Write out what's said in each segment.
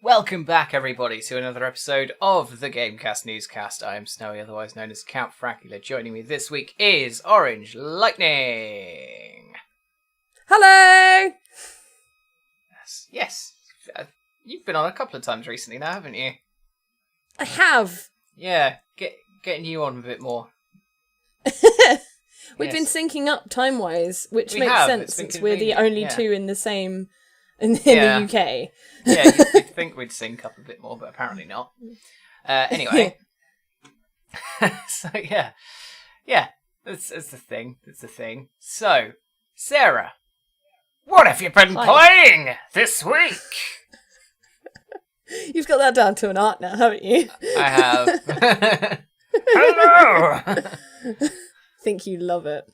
Welcome back, everybody, to another episode of the GameCast NewsCast. I am Snowy, otherwise known as Count Fracula. Joining me this week is Orange Lightning. Hello! Yes. You've been on a couple of times recently now, haven't you? I have. Yeah, getting you on a bit more. We've been syncing up time-wise, which We makes have. sense since we're the convenient, only two in the same... in the UK. Yeah, you'd think we'd sync up a bit more, but apparently not. Anyway. So, yeah. Yeah, it's the thing. It's the thing. So, Sarah, what have you been playing this week? You've got that down to an art now, haven't you? I have. Hello! Think you love it.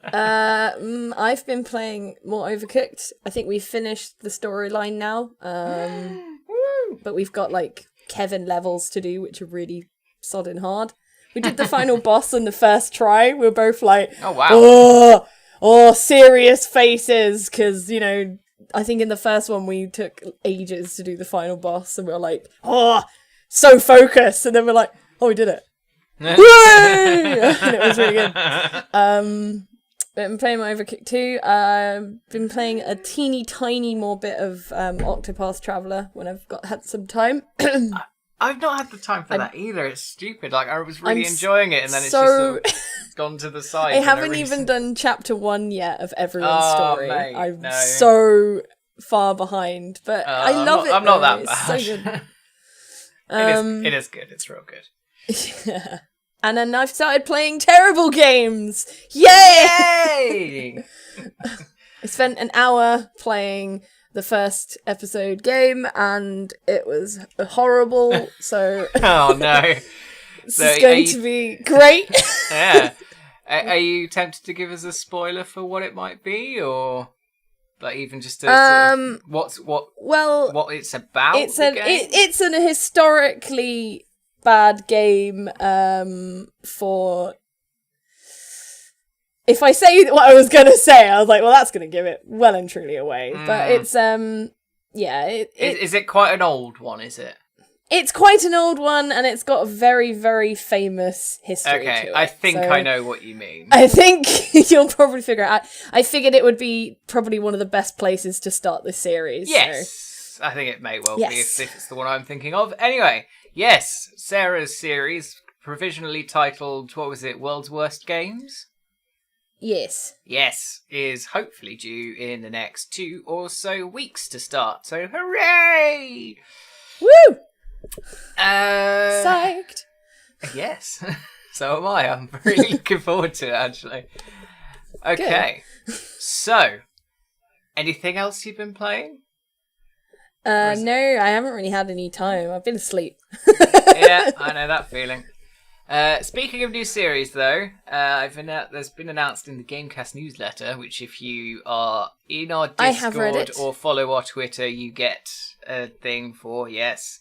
I've been playing more Overcooked. I think we've finished the storyline now. But we've got like Kevin levels to do, which are really sodding hard. We did the final boss on the first try. We were both like, oh wow, oh, serious faces, because you know, I think in the first one we took ages to do the final boss, and we were like, oh, so focused, and then we're like, oh, we did it. Woo! And it was really good. Been playing my Overcooked 2. Been playing a teeny tiny more bit of Octopath Traveler when I've had some time. I've not had the time for that either. It's stupid. Like, I was really enjoying it, and then it's just sort of gone to the side. I haven't even done chapter 1 yet of everyone's story. Mate, I'm so far behind, but I love it. I'm not that bad. bad. It's so good. It is good. It's real good. Yeah. And then I've started playing terrible games. Yay! I spent an hour playing the first episode game, and it was horrible. So oh no, this is going to be great. Yeah. Are you tempted to give us a spoiler for what it might be, or like even just a what it's about? It's an historically bad game for... If I say what I was going to say, I was like, well, that's going to give it well and truly away. But it's, Is it quite an old one, is it? It's quite an old one, and it's got a very, very famous history to it. I think I know what you mean. I think you'll probably figure it out. I figured it would be probably one of the best places to start this series. Yes, so. I think it may well be if it's the one I'm thinking of. Anyway, yes, Sarah's series, provisionally titled, what was it, World's Worst Games? Yes. Yes, is hopefully due in the next 2 or so weeks to start. So hooray! Woo! Psyched! Yes, so am I. I'm really looking forward to it, actually. Okay, so, anything else you've been playing? No, I haven't really had any time. I've been asleep. Yeah, I know that feeling. Speaking of new series, though, there's been announced in the GameCast newsletter, which if you are in our Discord or follow our Twitter, you get a thing for, yes,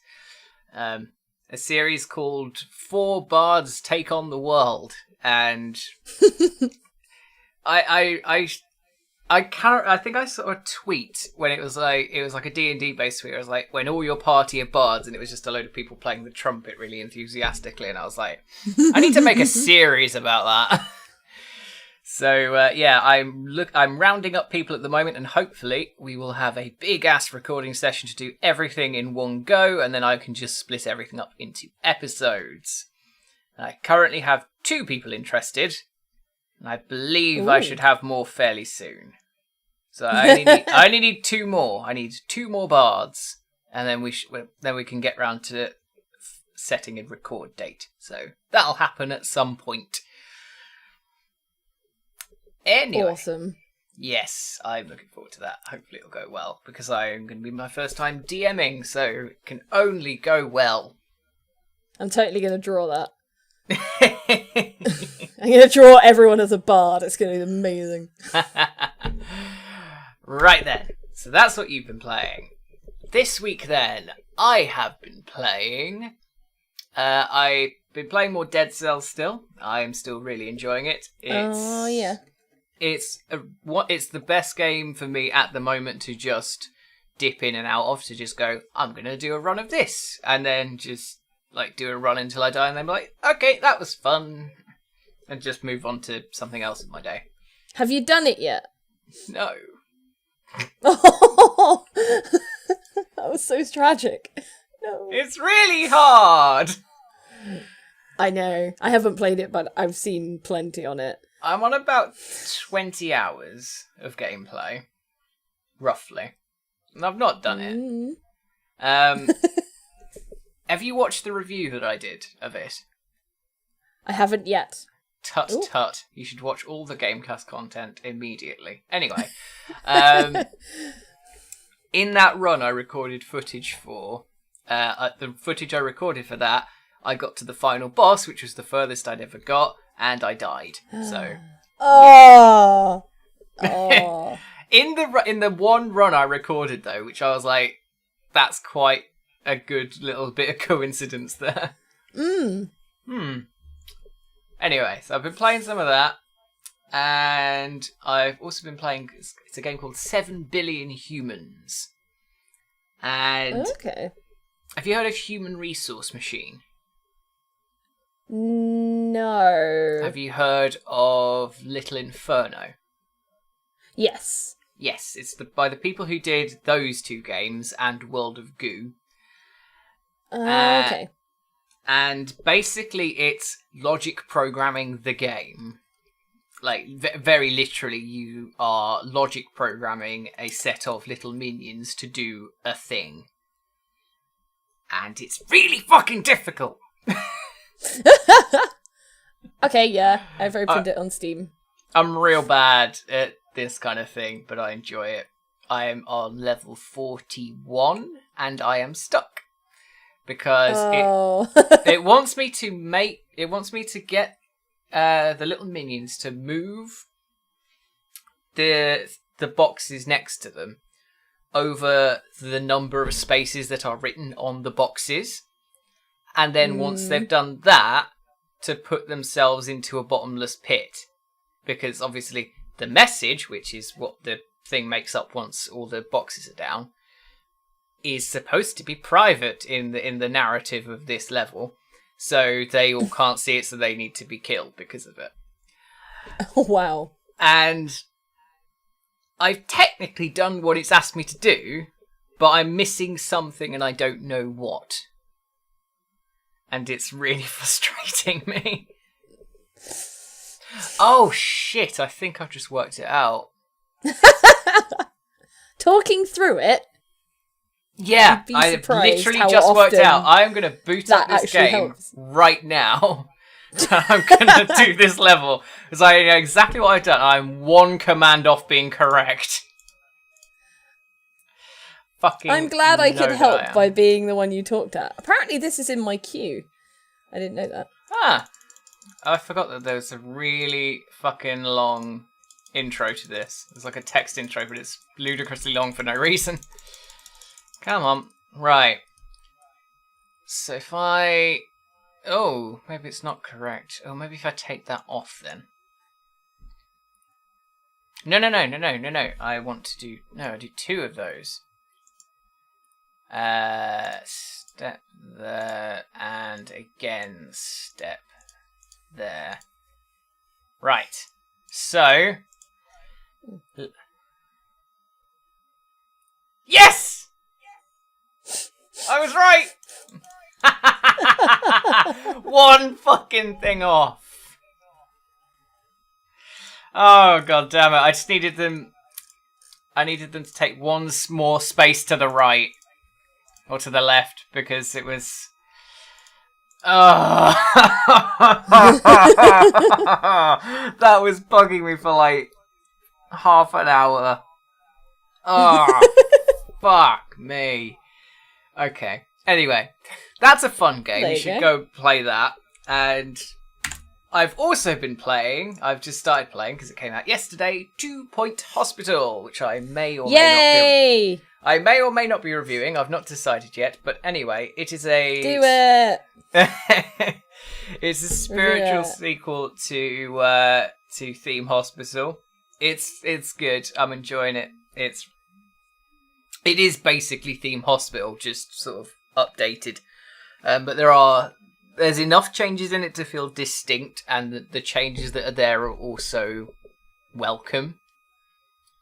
a series called 4 Bards Take on the World, and I think I saw a tweet when it was like a D&D based tweet. It was like, when all your party are bards, and it was just a load of people playing the trumpet really enthusiastically, and I was like, I need to make a series about that. So I'm rounding up people at the moment, and hopefully we will have a big ass recording session to do everything in one go, and then I can just split everything up into episodes. I currently have 2 people interested. And I believe I should have more fairly soon. So I only need 2 more. I need 2 more bards, and then we can get round to setting a record date. So that'll happen at some point. Anyway, awesome. Yes, I'm looking forward to that. Hopefully it'll go well, because I'm going to be my first time DMing, so it can only go well. I'm totally going to draw that. I'm going to draw everyone as a bard. It's going to be amazing. Right then. So that's what you've been playing. This week then, I have been playing... I've been playing more Dead Cells still. I am still really enjoying it. Oh, yeah. It's the best game for me at the moment to just dip in and out of to just go, I'm going to do a run of this. And then just like do a run until I die and then be like, okay, that was fun. And just move on to something else in my day. Have you done it yet? No. Oh, that was so tragic. No. It's really hard. I know. I haven't played it, but I've seen plenty on it. I'm on about 20 hours of gameplay. Roughly. And I've not done it. Have you watched the review that I did of it? I haven't yet. Tut tut. You should watch all the GameCast content immediately. Anyway. In that run I recorded footage for. The footage I recorded for that, I got to the final boss, which was the furthest I'd ever got, and I died. So. Oh. Oh. In the one run I recorded though, which I was like, that's quite a good little bit of coincidence there. Anyway, so I've been playing some of that, and I've also been playing. It's a game called 7 Billion Humans. And okay. Have you heard of Human Resource Machine? No. Have you heard of Little Inferno? Yes. Yes, it's by the people who did those two games and World of Goo. Okay. And basically it's logic programming the game. Like, very literally, you are logic programming a set of little minions to do a thing. And it's really fucking difficult! Okay, yeah. I've opened it on Steam. I'm real bad at this kind of thing, but I enjoy it. I am on level 41 and I am stuck because it wants me to get the little minions to move the boxes next to them over the number of spaces that are written on the boxes, and then once they've done that, to put themselves into a bottomless pit, because obviously the message, which is what the thing makes up once all the boxes are down, is supposed to be private in the narrative of this level. So they all can't see it, so they need to be killed because of it. Oh, wow. And I've technically done what it's asked me to do, but I'm missing something and I don't know what. And it's really frustrating me. Oh shit, I think I've just worked it out. Talking through it. Yeah, I've literally just worked out. I'm going to boot up this game right now. I'm going to do this level. Because I know exactly what I've done. I'm one command off being correct. Fucking I'm glad I could help by being the one you talked at. Apparently this is in my queue. I didn't know that. Ah. I forgot that there was a really fucking long intro to this. It's like a text intro, but it's ludicrously long for no reason. Come on. Right. So if I... Oh, maybe it's not correct. Oh, maybe if I take that off then. No. I want to do... No, I do 2 of those. Step there, and again, step there. Right. So... Yes! I was right! One fucking thing off. Oh, god damn it. I just needed them... I needed them to take one more space to the right. Or to the left, because it was... Oh. That was bugging me for like half an hour. Oh, fuck me. Okay. Anyway, that's a fun game. You should go play that. And I've also been playing, I've just started playing because it came out yesterday, 2 Point Hospital, which I may or may not be reviewing. I've not decided yet, but anyway, it is a... Do it! It's a spiritual sequel to Theme Hospital. It's good. I'm enjoying it. It is basically Theme Hospital, just sort of updated. But there's enough changes in it to feel distinct, and the changes that are there are also welcome.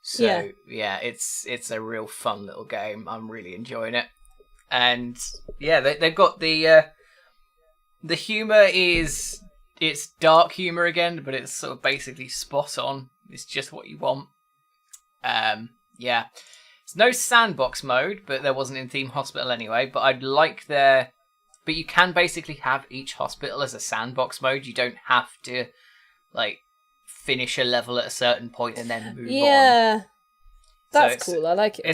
So yeah, it's a real fun little game. I'm really enjoying it. And yeah, they've got the humor it's dark humor again, but it's sort of basically spot on. It's just what you want. Yeah. It's no sandbox mode, but there wasn't in Theme Hospital anyway. But but you can basically have each hospital as a sandbox mode. You don't have to like finish a level at a certain point and then move on. Yeah, that's cool. I like it.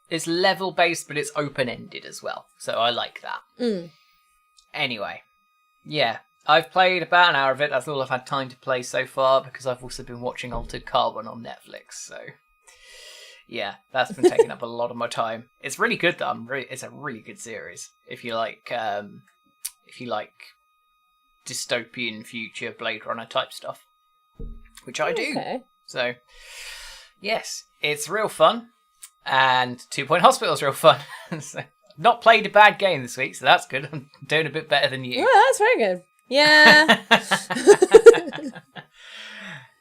It's level based, but it's open ended as well. So I like that. Anyway, yeah, I've played about an hour of it. That's all I've had time to play so far because I've also been watching Altered Carbon on Netflix. So yeah, that's been taking up a lot of my time. It's really good though. It's a really good series. If you like dystopian future Blade Runner type stuff, which I do. Okay. So yes, it's real fun, and 2 Point Hospital is real fun. So, not played a bad game this week, so that's good. I'm doing a bit better than you. Well, that's very good. Yeah.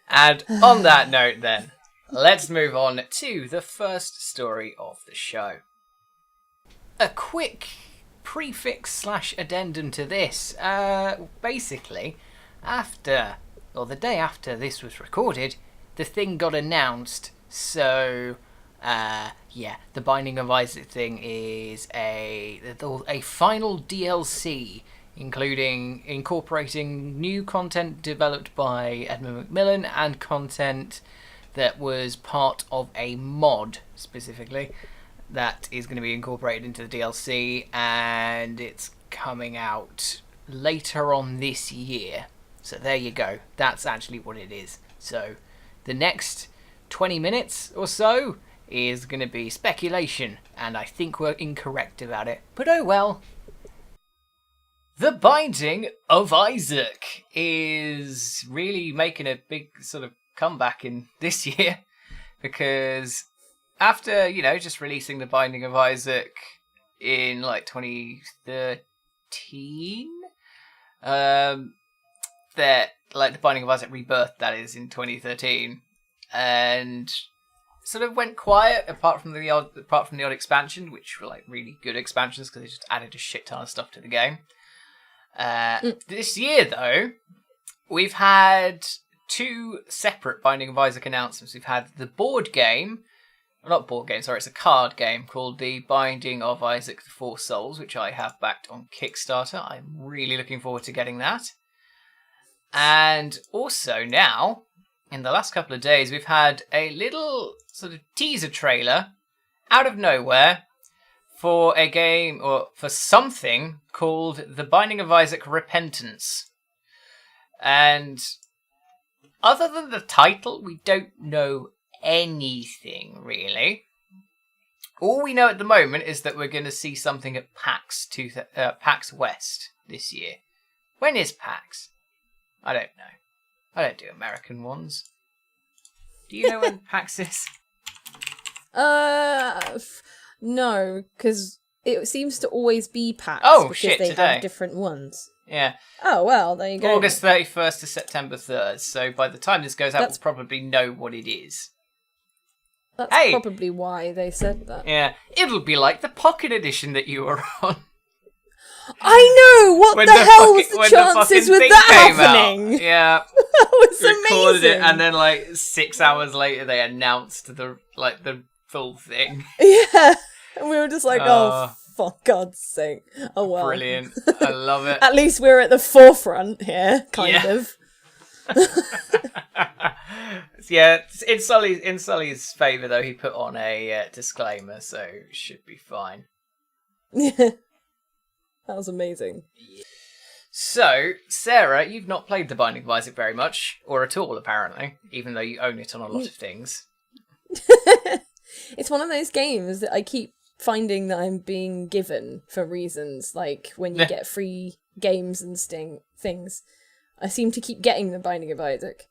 And on that note then, let's move on to the first story of the show. A quick prefix/addendum to this. Basically, the day after this was recorded, the thing got announced. So, the Binding of Isaac thing is a final DLC, incorporating new content developed by Edmund Macmillan and content that was part of a mod, specifically, that is going to be incorporated into the DLC, and it's coming out later on this year. So there you go. That's actually what it is. So the next 20 minutes or so is going to be speculation, and I think we're incorrect about it. But oh well. The Binding of Isaac is really making a big sort of comeback in this year, because after, just releasing The Binding of Isaac in like 2013, The Binding of Isaac Rebirth, that is, in 2013, and sort of went quiet apart from the odd expansion, which were like really good expansions because they just added a shit ton of stuff to the game. This year, though, we've had two separate Binding of Isaac announcements. We've had the it's a card game called The Binding of Isaac the Four Souls, which I have backed on Kickstarter. I'm really looking forward to getting that. And also now, in the last couple of days, we've had a little sort of teaser trailer out of nowhere for a game, or for something called The Binding of Isaac Repentance. And other than the title, we don't know anything, really. All we know at the moment is that we're going to see something at PAX West this year. When is PAX? I don't know. I don't do American ones. Do you know when PAX is? No, because it seems to always be PAX. Oh, because shit, they today. have different ones. Yeah. Oh, well, there you go. August 31st to September 3rd. So by the time this goes out, we'll probably know what it is. That's probably why they said that. Yeah. It'll be like the Pocket Edition that you were on. I know! What the hell was the chances with that happening? Out. Yeah. That was recorded amazing. It, and then 6 hours later they announced the full thing. Yeah. And we were just like, oh, for God's sake. Oh, well. Brilliant. I love it. At least we're at the forefront here, kind of. Yeah, in Sully's favour, though, he put on a disclaimer, so it should be fine. Yeah. That was amazing. So, Sarah, you've not played The Binding of Isaac very much, or at all, apparently, even though you own it on a lot of things. It's one of those games that I keep finding that I'm being given for reasons, like when you get free games and things. I seem to keep getting The Binding of Isaac.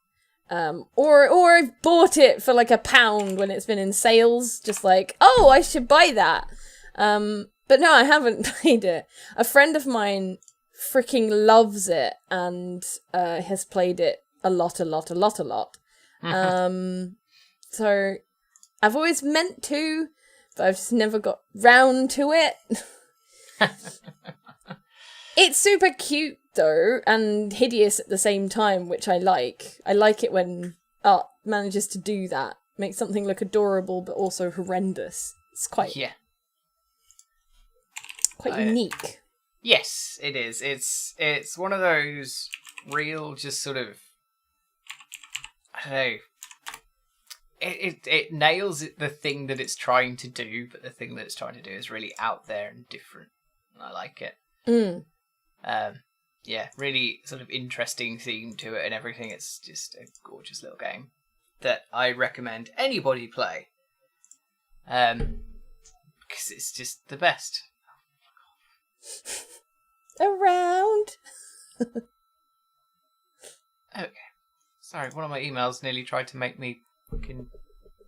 Or I've bought it for like £1 when it's been in sales, just like, oh, I should buy that. But no, I haven't played it. A friend of mine freaking loves it and has played it a lot. So I've always meant to, but I've just never got round to it. It's super cute though, and hideous at the same time, which I like. I like it when art manages to do that. Make something look adorable but also horrendous. It's quite unique. Yes, it is. It's one of those real, just sort of, I don't know. It nails the thing that it's trying to do, but the thing that it's trying to do is really out there and different. And I like it. Yeah, really sort of interesting theme to it and everything. It's just a gorgeous little game that I recommend anybody play. Because it's just the best. Around. Okay. Sorry, one of my emails nearly tried to make me fucking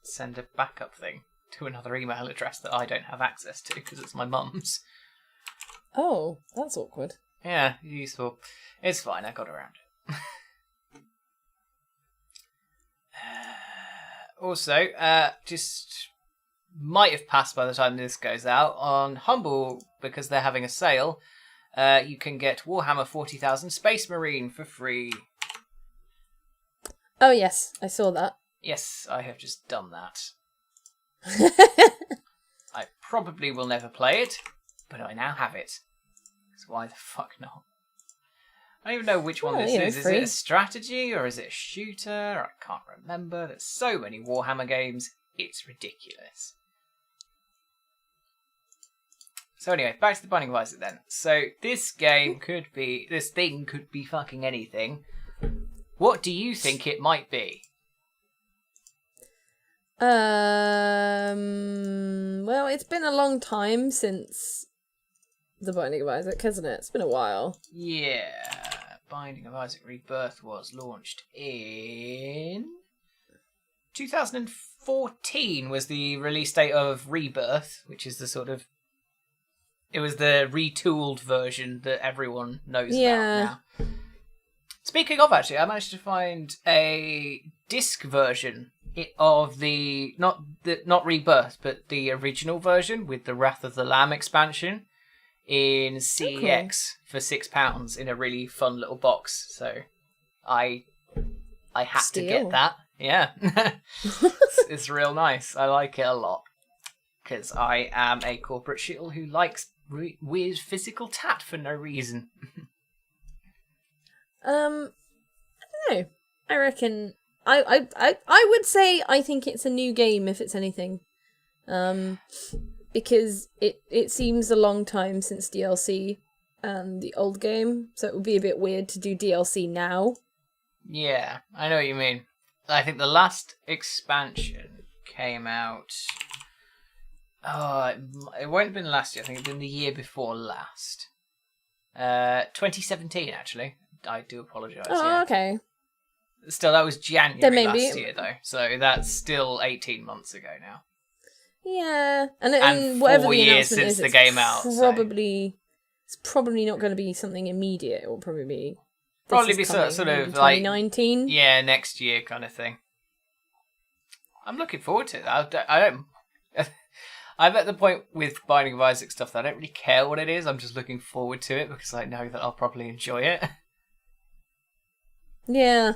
send a backup thing to another email address that I don't have access to because it's my mum's. Oh, that's awkward. Yeah, useful. It's fine, I got around it. Also, just might have passed by the time this goes out, on Humble, because they're having a sale, you can get Warhammer 40,000 Space Marine for free. Oh yes, I saw that. Yes, I have just done that. I probably will never play it, but I now have it. So why the fuck not? I don't even know which one this is. Is it a strategy or is it a shooter? I can't remember. There's so many Warhammer games. It's ridiculous. So anyway, back to the Binding of Isaac then. So this thing could be fucking anything. What do you think it might be? Well, it's been a long time since The Binding of Isaac, hasn't it? It's been a while. Yeah. Binding of Isaac Rebirth was launched in 2014 was the release date of Rebirth, which is the sort of... It was the retooled version that everyone knows about now. Speaking of, actually, I managed to find a disc version of the not Rebirth, but the original version with the Wrath of the Lamb expansion in CEX for £6 in a really fun little box. So I had to get that. Yeah, it's real nice. I like it a lot because I am a corporate shittle who likes weird physical tat for no reason. I don't know. I reckon I would say I think it's a new game if it's anything. Because it seems a long time since DLC and the old game, so it would be a bit weird to do DLC now. Yeah, I know what you mean. I think the last expansion came out... Oh, it won't have been last year. I think it had been the year before last. 2017, actually. I do apologise. Oh, yeah. Okay. Still, that was January last year, though. So that's still 18 months ago now. Yeah. And whatever 4 the years since the game out. It's probably not going to be something immediate. It will probably be... Probably be sort of like 2019. Yeah, next year kind of thing. I'm looking forward to it. I'm at the point with Binding of Isaac stuff that I don't really care what it is. I'm just looking forward to it because I know that I'll probably enjoy it. Yeah.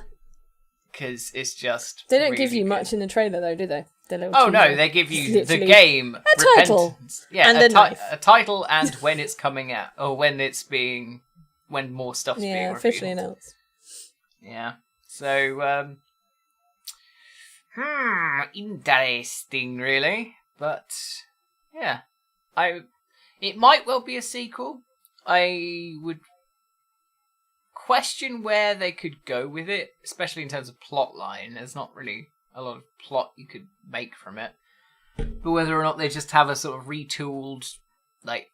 Because it's just... They don't give you much in the trailer though, do they? They give you the game. A title. Yeah, and a title and when it's coming out. Or when more stuff's being revealed. Yeah, officially announced. Yeah. So, interesting, really. But, yeah. It might well be a sequel. I would question where they could go with it, especially in terms of plot line. There's not really a lot of plot you could make from it. But whether or not they just have a sort of retooled, like,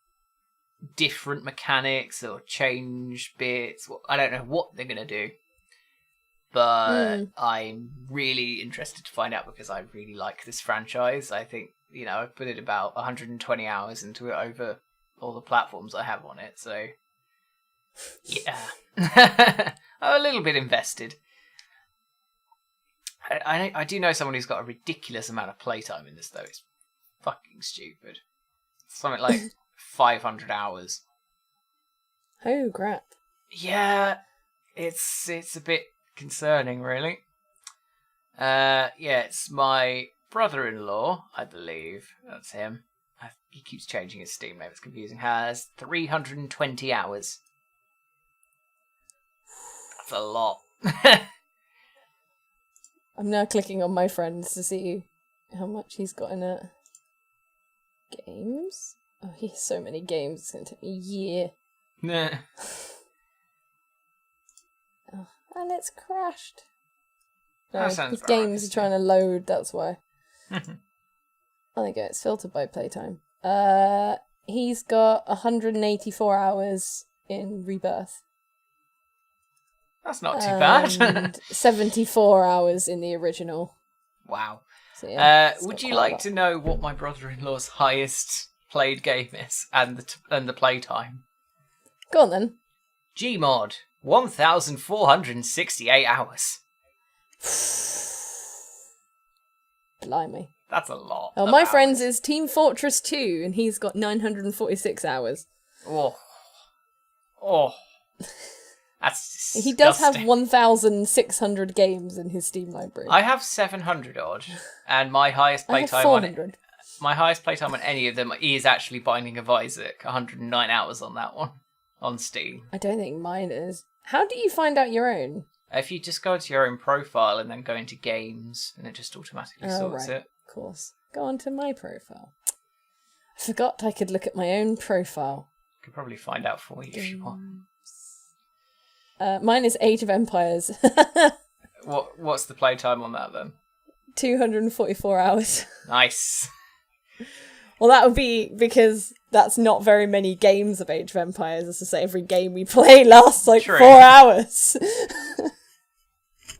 different mechanics or change bits, I don't know what they're going to do. but I'm really interested to find out because I really like this franchise. I think, I've put in about 120 hours into it over all the platforms I have on it, so yeah. I'm a little bit invested. I do know someone who's got a ridiculous amount of playtime in this, though. It's fucking stupid. Something like 500 hours. Oh, crap. Yeah, it's a bit concerning, really. It's my brother-in-law, I believe. That's him. He keeps changing his Steam name. It's confusing. Has 320 hours. That's a lot. I'm now clicking on my friends to see how much he's got in it. Games? Oh, he has so many games. It's going to take me a year. Nah. Oh, and it's crashed. That No, sounds his about games right. are trying to load, that's why. There you go, it's filtered by playtime. He's got 184 hours in Rebirth. That's not too bad. And 74 hours in the original. Wow. So, yeah, it's would got you quite a like lot. to know what my brother-in-law's highest played game is and the playtime? Go on then. Gmod, 1,468 hours. Blimey. That's a lot. Oh, of my hours. friend's is Team Fortress 2, and he's got 946 hours. Oh. That's He does have disgusting. 1,600 games in his Steam library. I have 700 odd, and my highest I have playtime on it. 400. My highest playtime on any of them is actually Binding of Isaac. 109 hours on that one on Steam. I don't think mine is. How do you find out your own? If you just go into your own profile and then go into games, and it just automatically sorts it. Of course. Go on to my profile. I forgot I could look at my own profile. Could probably find out for you if you want. Mine is Age of Empires. What's the playtime on that then? 244 hours. Nice. Well, that would be because that's not very many games of Age of Empires. As I say, every game we play lasts like True. 4 hours.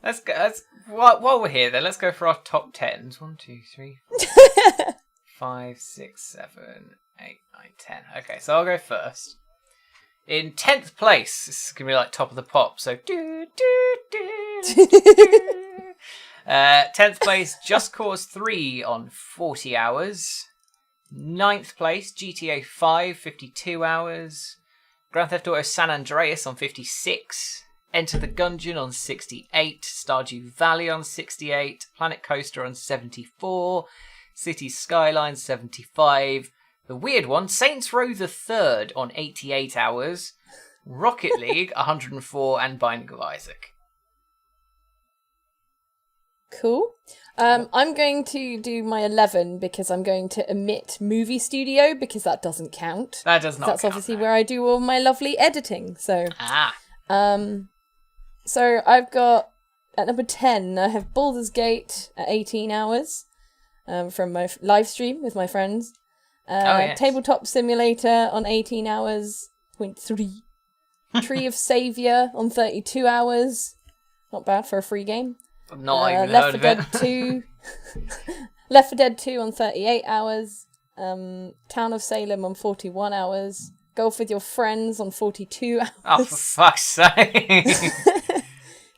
Let's go. While we're here, then let's go for our top 10s. 1, 2, 3, 4, 5, 6, 7, 8, 9, 10. Okay, so I'll go first. In 10th place, this is gonna be like top of the pop. So 10th place, Just Cause 3 on 40 hours. 9th place, GTA 5, 52 hours. Grand Theft Auto San Andreas on 56. Enter the Gungeon on 68. Stardew Valley on 68. Planet Coaster on 74. City Skyline 75. The weird one, Saints Row the Third on 88 hours. Rocket League 104 and Binding of Isaac. Cool. I'm going to do my 11 because I'm going to omit Movie Studio because that doesn't count. That does not That's count, obviously no. where I do all my lovely editing. So, Ah. so I've got at number 10, I have Baldur's Gate at 18 hours from my live stream with my friends. Yes. Tabletop Simulator on 18 hours, 0.3. Tree of Savior on 32 hours. Not bad for a free game. I've not even Left heard 4 of Dead it. 2. Left 4 Dead 2 on 38 hours. Town of Salem on 41 hours. Golf with Your Friends on 42 hours. Oh, for fuck's sake.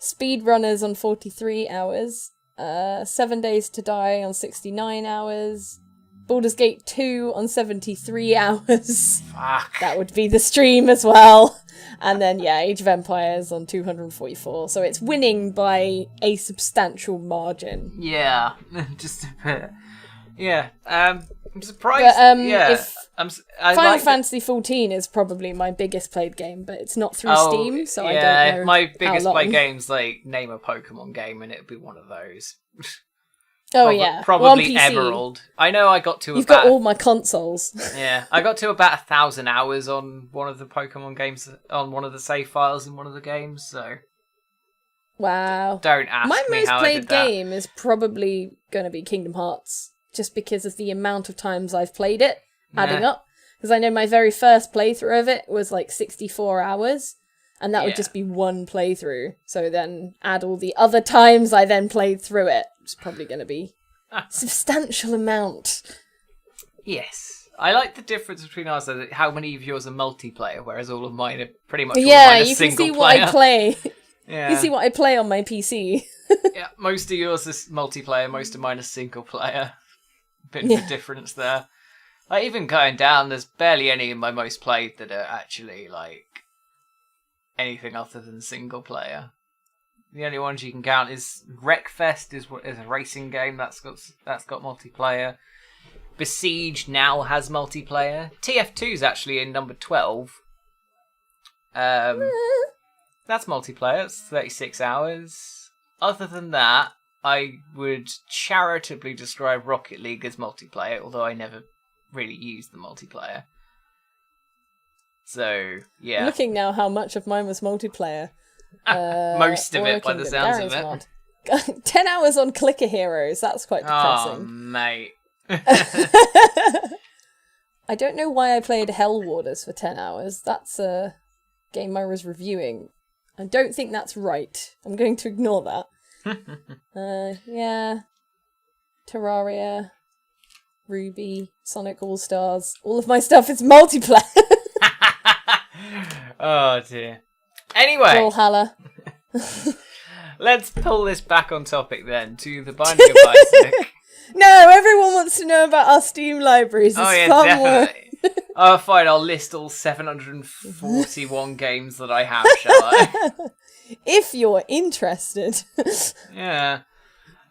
Speedrunners on 43 hours. 7 Days to Die on 69 hours. Baldur's Gate 2 on 73 hours. Fuck. That would be the stream as well. And then, yeah, Age of Empires on 244. So it's winning by a substantial margin. Yeah, just a bit. Yeah, I'm surprised. But, yeah, if I Final like Fantasy XIV is probably my biggest played game, but it's not through Oh, Steam, so yeah, I don't know. my biggest how play long. games, like, name a Pokemon game, and it'd be one of those. Oh, yeah. Probably Well, on PC. Emerald. I know I got to You've about... got all my consoles. Yeah, I got to about 1,000 hours on one of the Pokemon games, on one of the save files in one of the games, so Wow. don't ask My me most how I played did that. game is probably going to be Kingdom Hearts, just because of the amount of times I've played it, adding Nah. up. Because I know my very first playthrough of it was like 64 hours, And that would just be one playthrough. So then add all the other times I then played through it. It's probably going to be a substantial amount. Yes. I like the difference between ours, that how many of yours are multiplayer, whereas all of mine are pretty much all yeah, mine are you can single see player. what I play. Yeah. You can see what I play on my PC. Yeah, most of yours is multiplayer, most of mine is single player. Bit of a difference there. Like, even going down, there's barely any in my most played that are actually, like, anything other than single player. The only ones you can count is Wreckfest is a racing game that's got multiplayer. Besiege now has multiplayer. TF2 is actually in number 12. That's multiplayer. It's 36 hours. Other than that, I would charitably describe Rocket League as multiplayer, although I never really used the multiplayer. So, yeah. I'm looking now how much of mine was multiplayer. Most of it, by the sounds of it. 10 hours on Clicker Heroes. That's quite depressing. Oh, mate. I don't know why I played Hell Warders for 10 hours. That's a game I was reviewing. I don't think that's right. I'm going to ignore that. Yeah. Terraria, Ruby, Sonic All-Stars. All of my stuff is multiplayer. Oh, dear. Anyway. Brawlhalla. Let's pull this back on topic then to the Binding of Isaac. No, everyone wants to know about our Steam libraries. It's definitely. Oh, fine, I'll list all 741 games that I have, shall I? If you're interested. Yeah.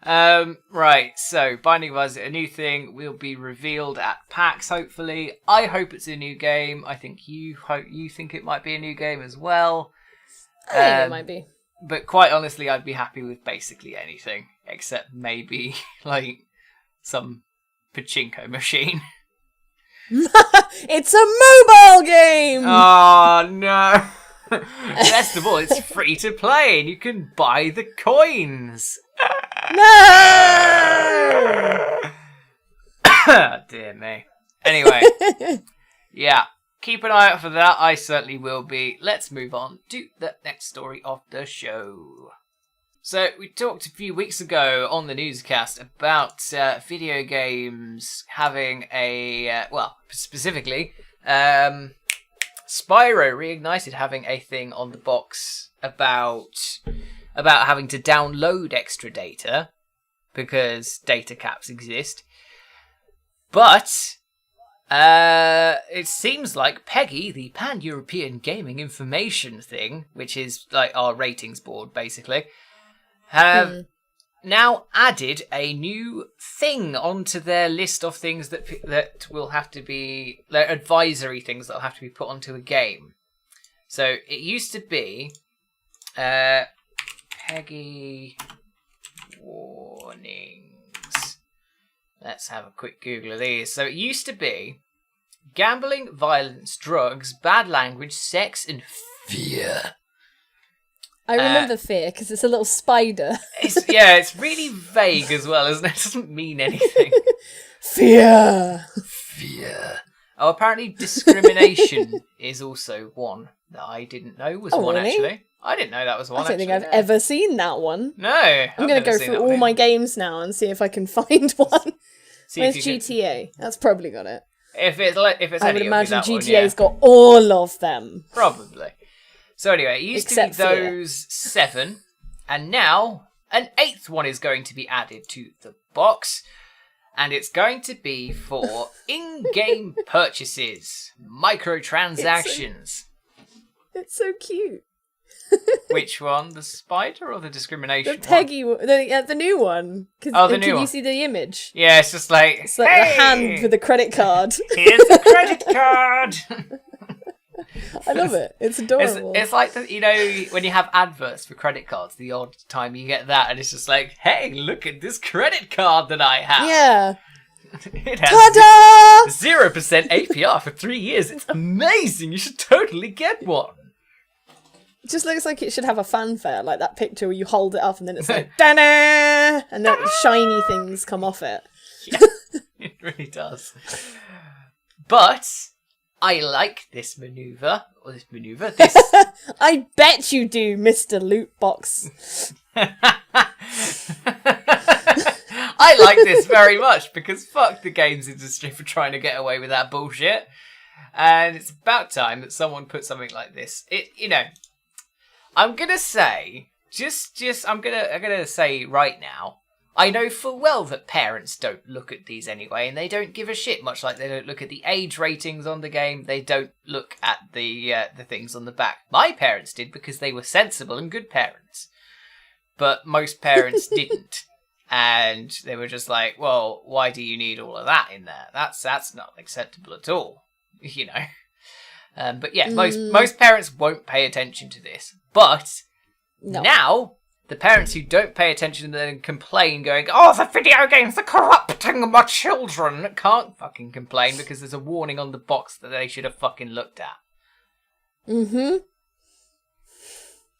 Right, so Binding of Isaac, a new thing, will be revealed at PAX, hopefully. I hope it's a new game. I think you think it might be a new game as well. I think it might be. But quite honestly, I'd be happy with basically anything, except maybe, like, some pachinko machine. It's a mobile game! Oh, no. Best of all, it's free to play and you can buy the coins. No! Dear me. Anyway, yeah. Keep an eye out for that. I certainly will be. Let's move on to the next story of the show. So, we talked a few weeks ago on the newscast about video games having a, specifically, Spyro Reignited having a thing on the box about having to download extra data because data caps exist. But it seems like PEGI, the Pan-European Gaming Information thing, which is like our ratings board basically, have now added a new thing onto their list of things that will have to be their advisory things that will have to be put onto a game. So it used to be PEGI warnings. Let's have a quick Google of these. So it used to be gambling, violence, drugs, bad language, sex, and fear. I remember fear because it's a little spider. It's really vague as well, isn't it? It doesn't mean anything. Fear. Oh, apparently discrimination is also one that I didn't know was one, really? Actually. I didn't know that was one, I don't think I've ever seen that one. No. I'm going to go through all my games now and see if I can find one. Where's GTA? That's probably got it. If it's I would any, imagine it'll be that GTA's one, got all of them. Probably. So anyway, it used Except to be those 7, and now an 8th one is going to be added to the box, and it's going to be for in-game purchases, microtransactions. It's so cute. Which one? The spider or the discrimination The PEGI, the new one. Oh, the new Can one. you see the image? Yeah, it's just like, It's like the hand with the credit card. Here's the credit card! I love it. It's adorable. It's like, when you have adverts for credit cards, the odd time you get that, and it's just like, hey, look at this credit card that I have. Yeah. It has Ta-da! 0% APR for 3 years. It's amazing. You should totally get one. It just looks like it should have a fanfare, like that picture where you hold it up and then it's like, da-na! And then shiny things come off it. Yeah, it really does. But I like this maneuver. Or this maneuver. This. I bet you do, Mr. Lootbox. I like this very much because fuck the games industry for trying to get away with that bullshit. And it's about time that someone put something like this. I'm gonna say, I'm gonna say right now, I know full well that parents don't look at these anyway, and they don't give a shit, much like they don't look at the age ratings on the game, they don't look at the things on the back. My parents did because they were sensible and good parents. But most parents didn't. And they were just like, well, why do you need all of that in there? That's not acceptable at all, But yeah, most parents won't pay attention to this. But now, the parents who don't pay attention and then complain, going, oh, the video games are corrupting my children, can't fucking complain because there's a warning on the box that they should have fucking looked at. Mm-hmm.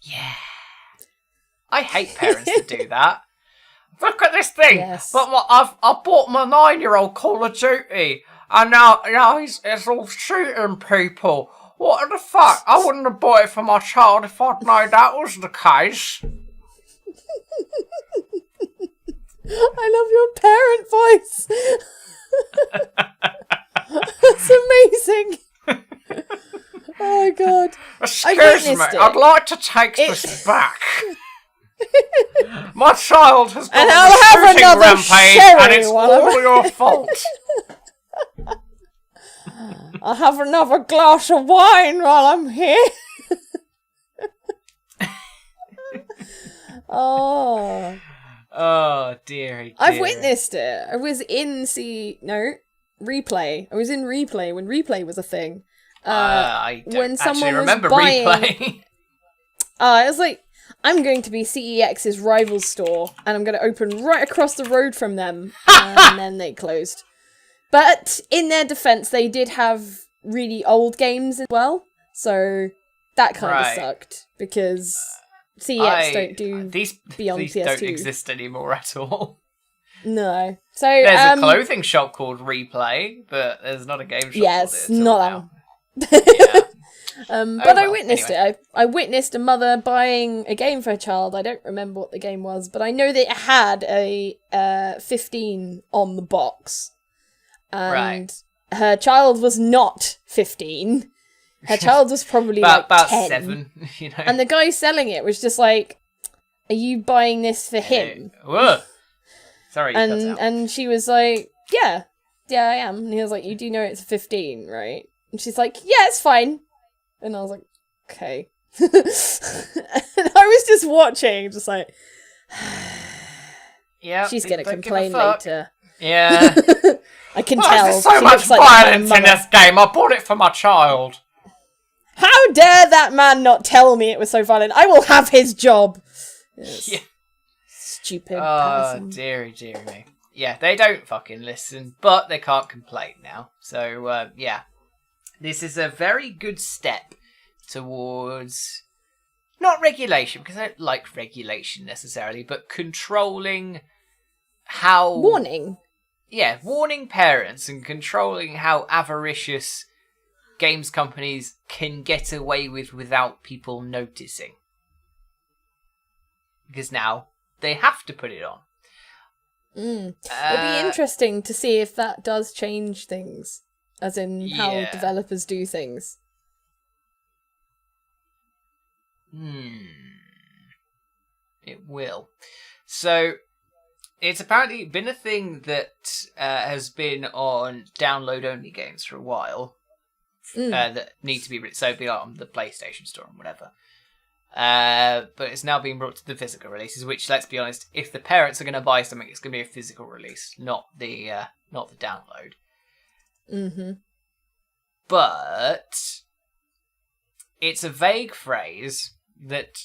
Yeah. I hate parents that do that. Look at this thing! Yes. But I bought my 9-year-old Call of Duty, and now he's all shooting people. What the fuck? I wouldn't have bought it for my child if I'd known that was the case. I love your parent voice. That's amazing. Oh god. Excuse me, I'd like to take this back. My child has gone on a shooting rampage, and it's all your fault. I'll have another glass of wine while I'm here. Oh, dearie. I've witnessed it. I was in Replay. I was in Replay when Replay was a thing. I don't when someone actually remember was buying, Replay. I was like, I'm going to be CEX's rival store, and I'm going to open right across the road from them, and then they closed. But in their defense, they did have really old games as well, so that kind of sucked, because CEX don't do beyond these PS2. Don't exist anymore at all. No. So there's a clothing shop called Replay, but there's not a game shop called it. Not that one. Yeah. But I witnessed it. I witnessed a mother buying a game for her child. I don't remember what the game was, but I know that it had a 15 on the box. And her child was not 15. Her child was probably about 10. 7, And the guy selling it was just like, are you buying this for him? Whoa. Sorry, and she was like, yeah, I am. And he was like, you do know it's 15, right? And she's like, yeah, it's fine. And I was like, okay. And I was just watching, just like, yeah, she's going to complain later. Yeah. I can tell. There's so much violence in this game. I bought it for my child. How dare that man not tell me it was so violent? I will have his job. Yes. Yeah. Stupid person. Dearie me. Yeah, they don't fucking listen, but they can't complain now. So, yeah. This is a very good step towards, not regulation, because I don't like regulation necessarily, but controlling how... Warning. Yeah, warning parents and controlling how avaricious games companies can get away with without people noticing. Because now they have to put it on. It'll be interesting to see if that does change things. As in how developers do things. It will. So, it's apparently been a thing that has been on download-only games for a while. That need to be... So, it'll be on the PlayStation Store and whatever. But it's now being brought to the physical releases, which, let's be honest, if the parents are going to buy something, it's going to be a physical release, not the download. Mm-hmm. But it's a vague phrase that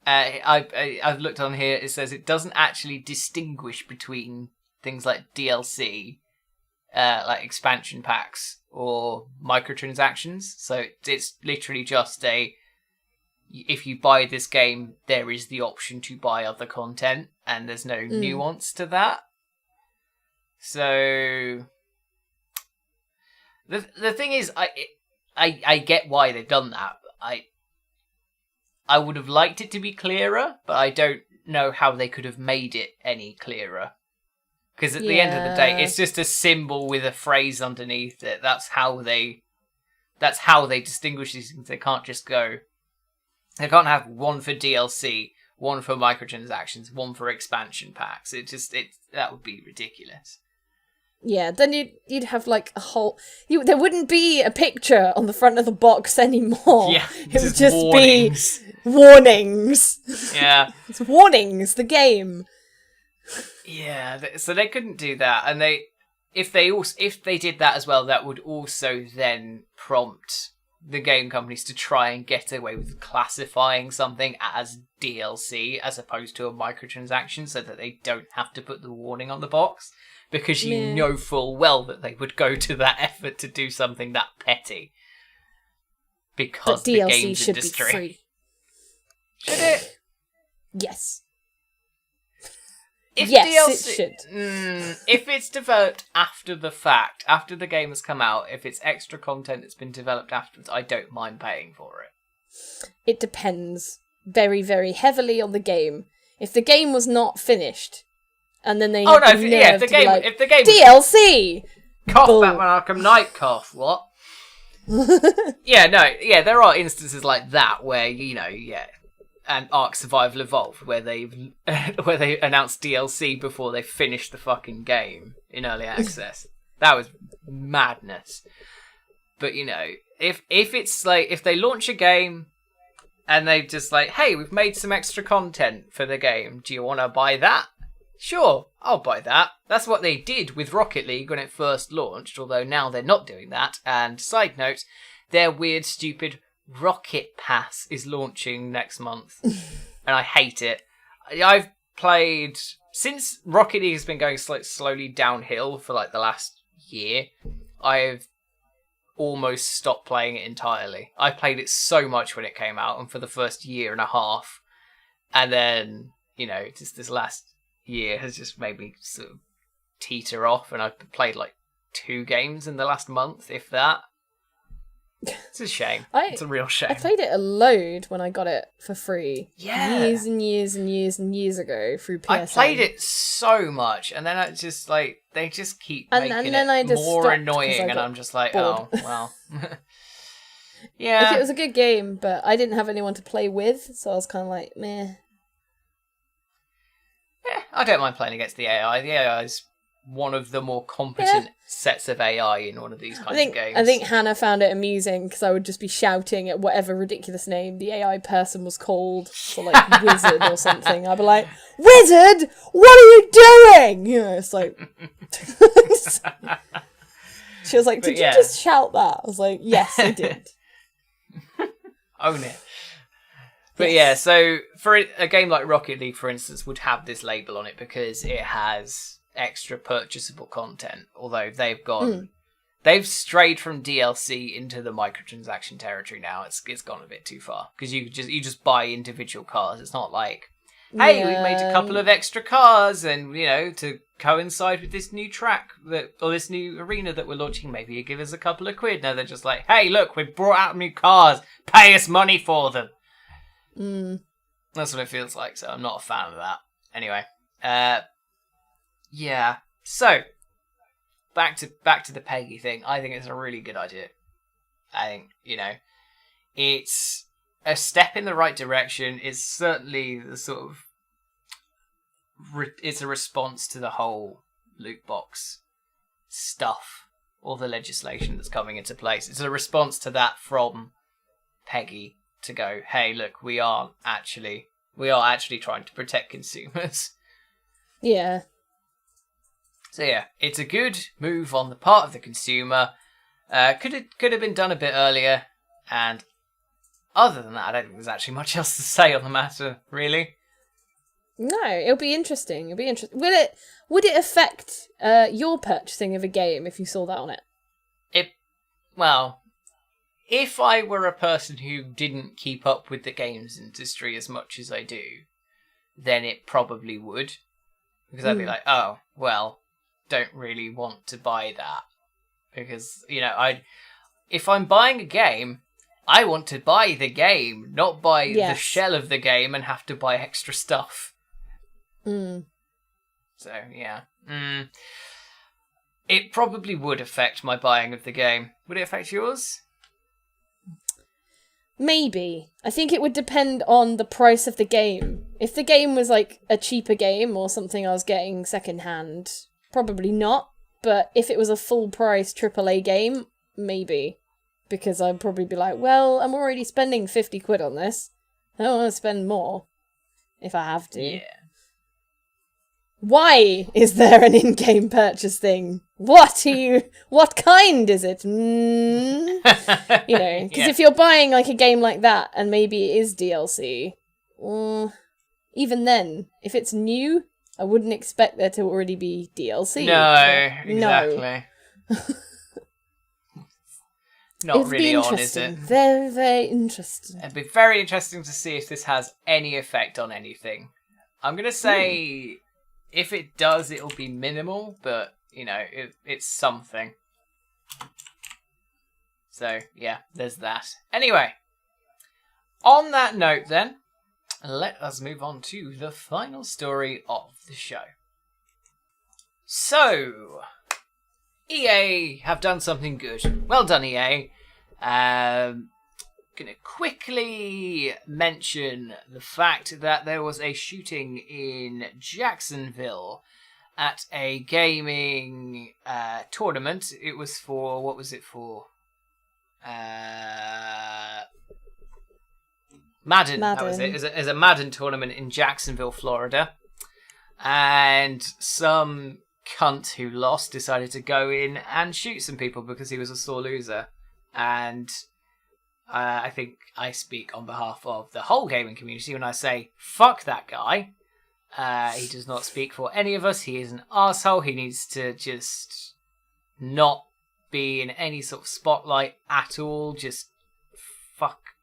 I've looked on here. It says it doesn't actually distinguish between things like DLC, like expansion packs or microtransactions. So it's literally just if you buy this game, there is the option to buy other content, and there's no nuance to that. So The thing is, I get why they've done that. I would have liked it to be clearer, but I don't know how they could have made it any clearer. Because at the end of the day, it's just a symbol with a phrase underneath it. That's how they distinguish these things. They can't just go. They can't have one for DLC, one for microtransactions, one for expansion packs. That would be ridiculous. Yeah, then you'd have like a whole. There wouldn't be a picture on the front of the box anymore. Yeah, it would just warnings. Be warnings. Yeah, it's warnings. The game. Yeah, so they couldn't do that, and if they did that as well, that would also then prompt the game companies to try and get away with classifying something as DLC as opposed to a microtransaction, so that they don't have to put the warning on the box. Because you know full well that they would go to that effort to do something that petty. Because but the DLC games should industry. Be free. Should it? Yes. If yes, DLC, it should. If it's developed after the fact, after the game has come out, if it's extra content that's been developed afterwards, I don't mind paying for it. It depends very, very heavily on the game. If the game was not finished, and then they if the game DLC cough Bull. Batman Arkham Knight cough what? There are instances like that where and Ark Survival Evolved where they announced DLC before they finished the fucking game in early access. That was madness. But if it's like if they launch a game and they just like, hey, we've made some extra content for the game, do you want to buy that? Sure, I'll buy that. That's what they did with Rocket League when it first launched, although now they're not doing that. And side note, their weird, stupid Rocket Pass is launching next month. And I hate it. I've played... Since Rocket League has been going slowly downhill for like the last year, I've almost stopped playing it entirely. I played it so much when it came out, and for the first year and a half. And then, just this last year has just made me sort of teeter off, and I've played like 2 games in the last month, if that. It's a shame. It's a real shame. I played it a load when I got it for free. Yeah. Years and years and years and years ago through PSN. I played it so much, and then it's just like, they just keep making then I it just more stopped annoying, and I'm just like, bored. oh, well. Yeah. Like, it was a good game, but I didn't have anyone to play with, so I was kind of like, meh. Yeah, I don't mind playing against the AI. The AI is one of the more competent sets of AI in one of these kinds of games. I think Hannah found it amusing because I would just be shouting at whatever ridiculous name the AI person was called, so like Wizard or something. I'd be like, Wizard, what are you doing? It's like... She was like, did you just shout that? I was like, yes, I did. Own it. But so for a game like Rocket League, for instance, would have this label on it because it has extra purchasable content. Although they've strayed from DLC into the microtransaction territory now. It's gone a bit too far because you just buy individual cars. It's not like, hey, we've made a couple of extra cars, and to coincide with this new track or this new arena that we're launching, maybe you give us a couple of quid. No, they're just like, hey, look, we brought out new cars. Pay us money for them. That's what it feels like, so I'm not a fan of that. Anyway, so back to the PEGI thing. I think it's a really good idea. I think it's a step in the right direction. It's certainly the sort of it's a response to the whole loot box stuff, all the legislation that's coming into place. It's a response to that from PEGI. To go, hey, look, we are actually trying to protect consumers. Yeah. So it's a good move on the part of the consumer. Could have been done a bit earlier, and other than that, I don't think there's actually much else to say on the matter, really. No, it'll be interesting. Would it affect your purchasing of a game if you saw that on it? If I were a person who didn't keep up with the games industry as much as I do, then it probably would. Because I'd be like, oh, well, don't really want to buy that. because if I'm buying a game, I want to buy the game, not buy the shell of the game and have to buy extra stuff. Mm. So yeah, it probably would affect my buying of the game. Would it affect yours? Maybe. I think it would depend on the price of the game. If the game was like a cheaper game or something I was getting secondhand, probably not. But if it was a full price AAA game, maybe. Because I'd probably be like, well, I'm already spending 50 quid on this. I don't want to spend more if I have to. Yeah. Why is there an in-game purchase thing? What kind is it? Because if you're buying like a game like that and maybe it is DLC, even then, if it's new, I wouldn't expect there to already be DLC. No, exactly. No. Not It'd really be on, is it? Very, very interesting. It'd be very interesting to see if this has any effect on anything. I'm going to say if it does, it'll be minimal, but, it's something. So, yeah, there's that. Anyway, on that note then, let us move on to the final story of the show. So, EA have done something good. Well done, EA. Gonna quickly mention the fact that there was a shooting in Jacksonville at a gaming tournament. It was for, what was it for? Madden. That was it. It was a Madden tournament in Jacksonville, Florida. And some cunt who lost decided to go in and shoot some people because he was a sore loser. And I think I speak on behalf of the whole gaming community when I say, fuck that guy. He does not speak for any of us. He is an arsehole. He needs to just not be in any sort of spotlight at all. Just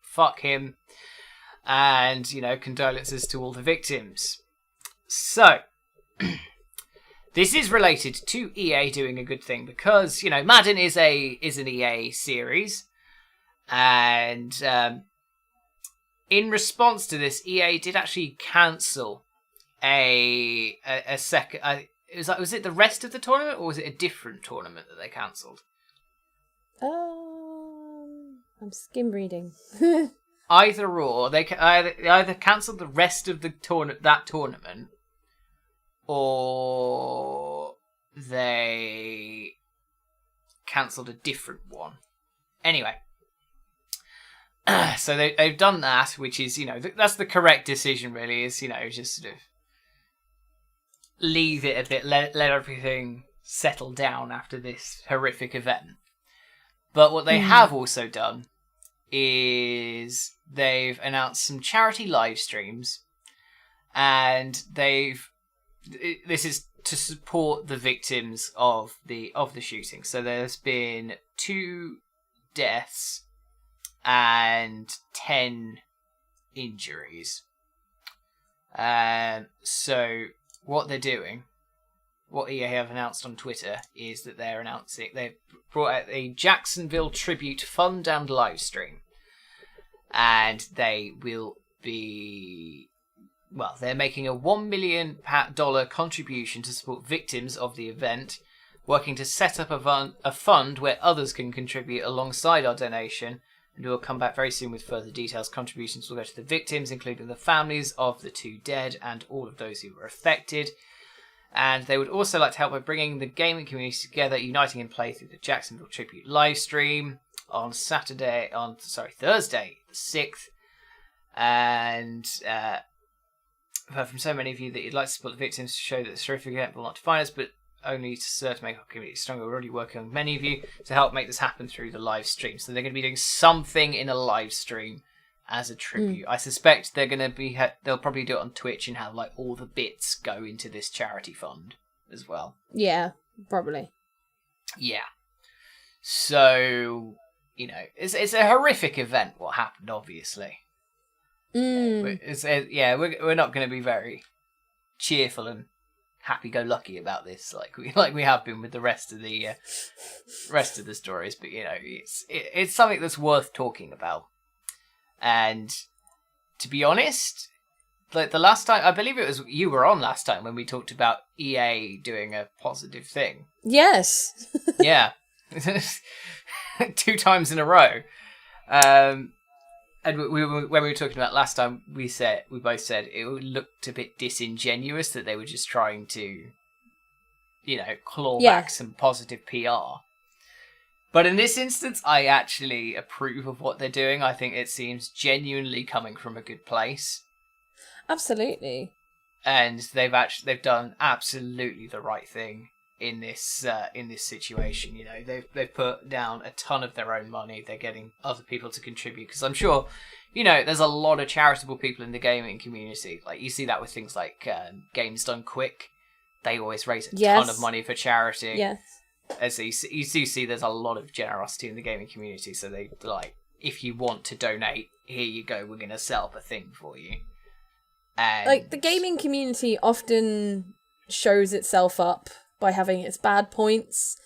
fuck him. And, condolences to all the victims. So, this is related to EA doing a good thing because, Madden is an EA series. And in response to this, EA did actually cancel a second. Was it the rest of the tournament, or was it a different tournament that they cancelled? I'm skim reading. Either or, they either cancelled the rest of the tournament, or they cancelled a different one. Anyway. So they've done that, which is, that's the correct decision, really, is, just sort of leave it a bit, let everything settle down after this horrific event. But what they have also done is they've announced some charity live streams, and this is to support the victims of the shooting. So there's been 2 deaths and 10 injuries. So what they're doing, what EA have announced on Twitter, is that they've brought out a Jacksonville tribute fund and live stream. And they will be, they're making a $1 million contribution to support victims of the event, working to set up a fund where others can contribute alongside our donation. And we'll come back very soon with further details. Contributions will go to the victims, including the families of the 2 dead and all of those who were affected. And they would also like to help by bringing the gaming community together, uniting in play through the Jacksonville Tribute live stream on Thursday the 6th. And I've heard from so many of you that you'd like to support the victims to show that this horrific event will not define us, but only to serve to make our community stronger. We're already working with many of you to help make this happen through the live stream. So they're going to be doing something in a live stream as a tribute. I suspect they're going to they'll probably do it on Twitch and have all the bits go into this charity fund as well. Yeah, probably. Yeah. So, it's a horrific event what happened, obviously. We're We're not going to be very cheerful and happy-go-lucky about this, like we have been with the rest of the stories. But it's something that's worth talking about. And to be honest, like the last time, I believe it was you were on last time when we talked about EA doing a positive thing. Yes. Yeah. 2 times in a row. And when we were talking about last time, we both said it looked a bit disingenuous that they were just trying to, claw back some positive PR. But in this instance, I actually approve of what they're doing. I think it seems genuinely coming from a good place. Absolutely. And they've done absolutely the right thing in this situation. They've put down a ton of their own money. They're getting other people to contribute, because I'm sure, there's a lot of charitable people in the gaming community. Like, you see that with things like Games Done Quick. They always raise a ton of money for charity. Yes. As you do see, there's a lot of generosity in the gaming community. So they if you want to donate, here you go. We're going to set up a thing for you. And the gaming community often shows itself up by having its bad points.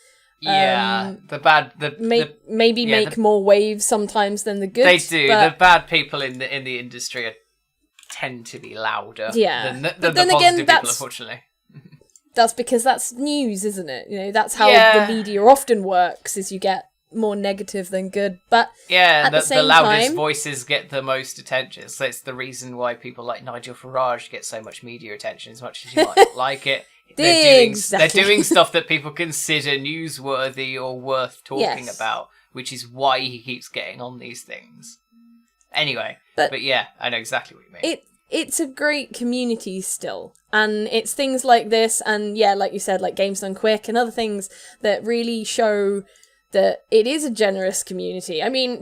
Yeah, make more waves sometimes than the good. They do. The bad people in the industry tend to be louder. Than the positive people, unfortunately. That's because that's news, isn't it? That's how the media often works, is you get more negative than good. But at the same loudest time, voices get the most attention. So it's the reason why people like Nigel Farage get so much media attention, as much as you might like it. They're doing stuff that people consider newsworthy or worth talking about, which is why he keeps getting on these things. Anyway, but yeah, I know exactly what you mean. It's a great community still, and it's things like this, and like you said, like Games Done Quick and other things that really show that it is a generous community. I mean,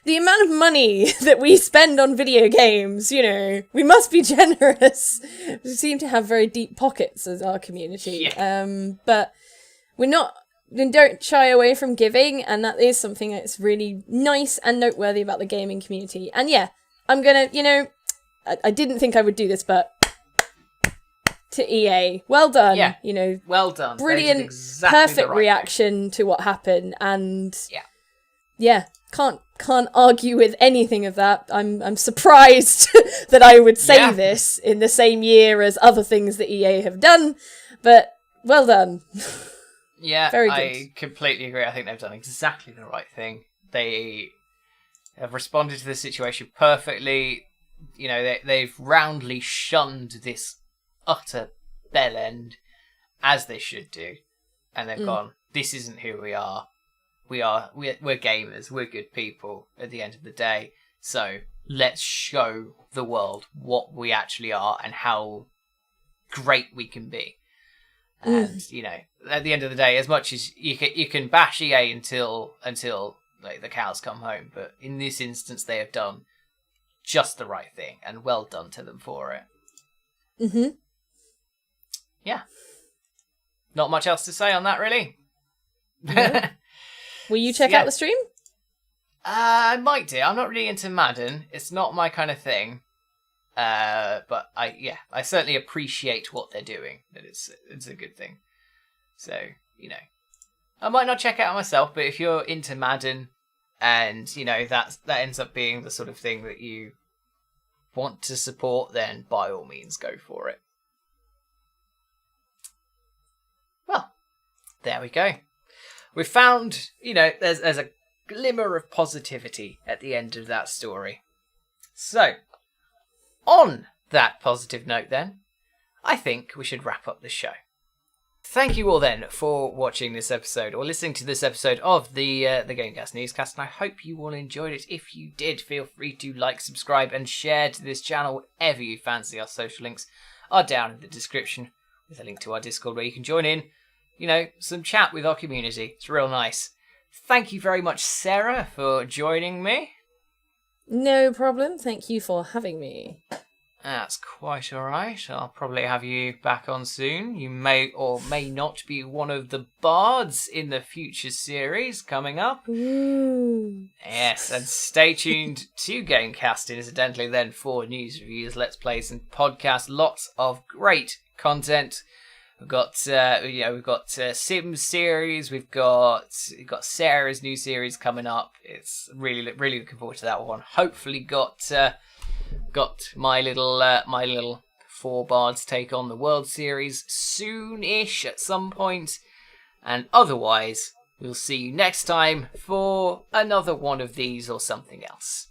the amount of money that we spend on video games, we must be generous. We seem to have very deep pockets as our community. But we don't shy away from giving, and that is something that's really nice and noteworthy about the gaming community. And I'm gonna, I didn't think I would do this, but to EA, well done. Yeah, well done. Brilliant, exactly perfect reaction to what happened, and can't argue with anything of that. I'm surprised that I would say this in the same year as other things that EA have done, but well done. Yeah, very good. I completely agree. I think they've done exactly the right thing. They have responded to the situation perfectly. They've roundly shunned this utter bell end, as they should do, and they've gone, this isn't who we are. We're gamers. We're good people at the end of the day. So let's show the world what we actually are and how great we can be. And at the end of the day, as much as you can bash EA until like the cows come home, but in this instance, they have done just the right thing, and well done to them for it. Mm-hmm. Yeah. Not much else to say on that, really. No. Will you check out the stream? I might do. I'm not really into Madden. It's not my kind of thing. But I certainly appreciate what they're doing. That it's a good thing. So, I might not check it out myself, but if you're into Madden and, that ends up being the sort of thing that you want to support, then by all means go for it. Well, there we go. We found, there's a glimmer of positivity at the end of that story. So, on that positive note then, I think we should wrap up the show. Thank you all then for watching this episode or listening to this episode of the GameCast NewsCast, and I hope you all enjoyed it. If you did, feel free to like, subscribe, and share to this channel whatever you fancy. Our social links are down in the description with a link to our Discord where you can join in, some chat with our community. It's real nice. Thank you very much, Sarah, for joining me. No problem. Thank you for having me. That's quite alright. I'll probably have you back on soon. You may or may not be one of the bards in the future series coming up. Ooh. Yes, and stay tuned to GameCast, incidentally, then for news reviews, let's plays, and podcasts. Lots of great content We've got Sims series. We've got Sarah's new series coming up. It's really looking forward to that one. Hopefully got my little 4 bards take on the World Series soon-ish at some point. And otherwise, we'll see you next time for another one of these or something else.